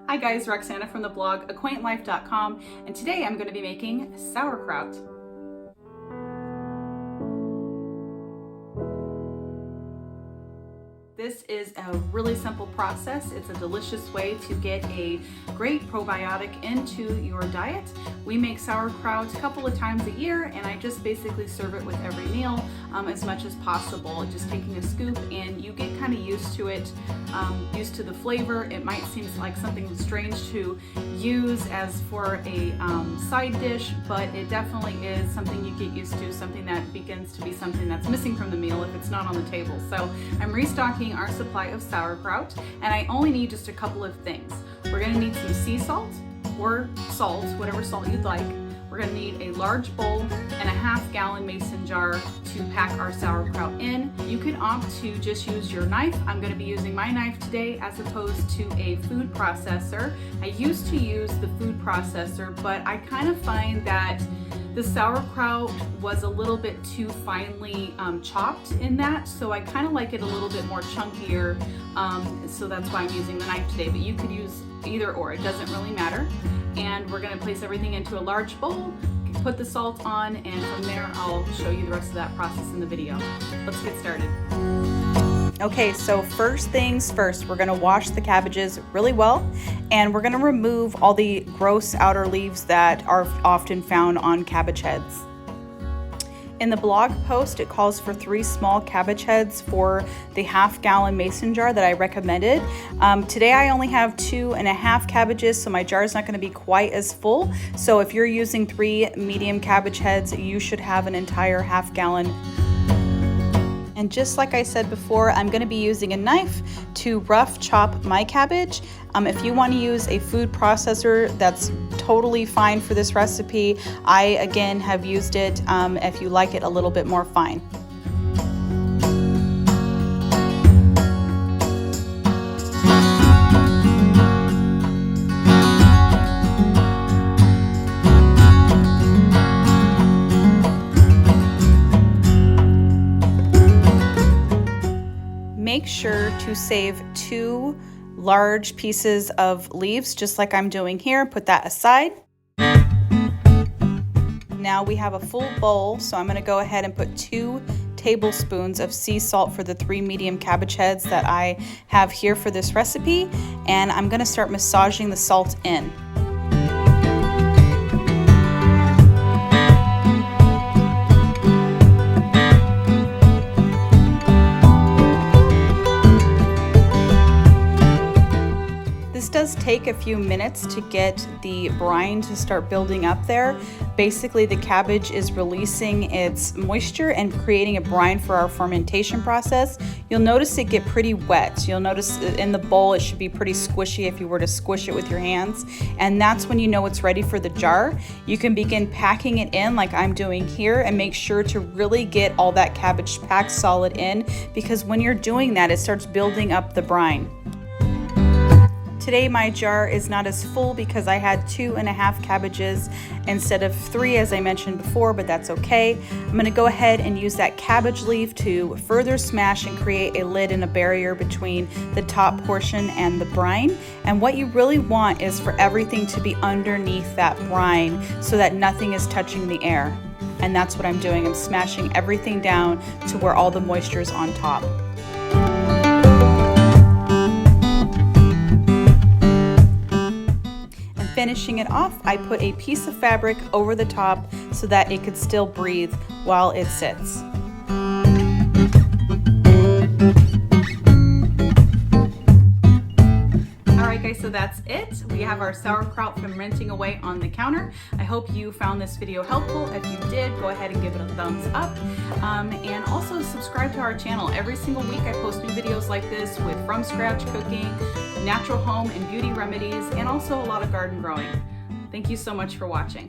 Hi guys, Roxana from the blog acquaintlife.com, and today I'm going to be making sauerkraut. This is a really simple process. It's a delicious way to get a great probiotic into your diet. We make sauerkraut a couple of times a year, and I just basically serve it with every meal as much as possible. Just taking a scoop, and you get kind of used to it, used to the flavor. It might seem like something strange to use as for a side dish, but it definitely is something you get used to, something that begins to be something that's missing from the meal if it's not on the table. So I'm restocking our supply of sauerkraut, and I only need just a couple of things. We're going to need some sea salt or salt, whatever salt you'd like. We're going to need a large bowl and a half-gallon mason jar to pack our sauerkraut in. You can opt to just use your knife. I'm going to be using my knife today as opposed to a food processor. I used to use the food processor, but I kind of find that the sauerkraut was a little bit too finely chopped in that, so I kind of like it a little bit more chunkier, so that's why I'm using the knife today, but you could use either or, it doesn't really matter. And we're going to place everything into a large bowl, put the salt on, and from there I'll show you the rest of that process in the video. Let's get started. Okay, so first things first, we're going to wash the cabbages really well, and we're going to remove all the gross outer leaves that are often found on cabbage heads. In the blog post, it calls for 3 small cabbage heads for the half-gallon mason jar that I recommended. Today I only have 2.5 cabbages, so my jar is not going to be quite as full. So if you're using 3 medium cabbage heads, you should have an entire half-gallon. And just like I said before, I'm going to be using a knife to rough chop my cabbage. If you want to use a food processor, that's totally fine for this recipe. I, again, have used it if you like it a little bit more fine. Make sure to save 2 large pieces of leaves, just like I'm doing here. Put that aside. Now we have a full bowl, so I'm going to go ahead and put 2 tablespoons of sea salt for the 3 medium cabbage heads that I have here for this recipe, and I'm going to start massaging the salt in. This does take a few minutes to get the brine to start building up there. Basically, the cabbage is releasing its moisture and creating a brine for our fermentation process. You'll notice it get pretty wet. You'll notice in the bowl it should be pretty squishy if you were to squish it with your hands. And that's when you know it's ready for the jar. You can begin packing it in like I'm doing here, and make sure to really get all that cabbage packed solid in, because when you're doing that, it starts building up the brine. Today my jar is not as full because I had 2.5 cabbages instead of 3 as I mentioned before, but that's okay. I'm going to go ahead and use that cabbage leaf to further smash and create a lid and a barrier between the top portion and the brine. And what you really want is for everything to be underneath that brine so that nothing is touching the air. And that's what I'm doing. I'm smashing everything down to where all the moisture is on top. Finishing it off, I put a piece of fabric over the top so that it could still breathe while it sits. Alright guys, so that's it. We have our sauerkraut fermenting away on the counter. I hope you found this video helpful. If you did, go ahead and give it a thumbs up. And also subscribe to our channel. Every single week I post new videos like this with from scratch cooking, natural home and beauty remedies, and also a lot of garden growing. Thank you so much for watching.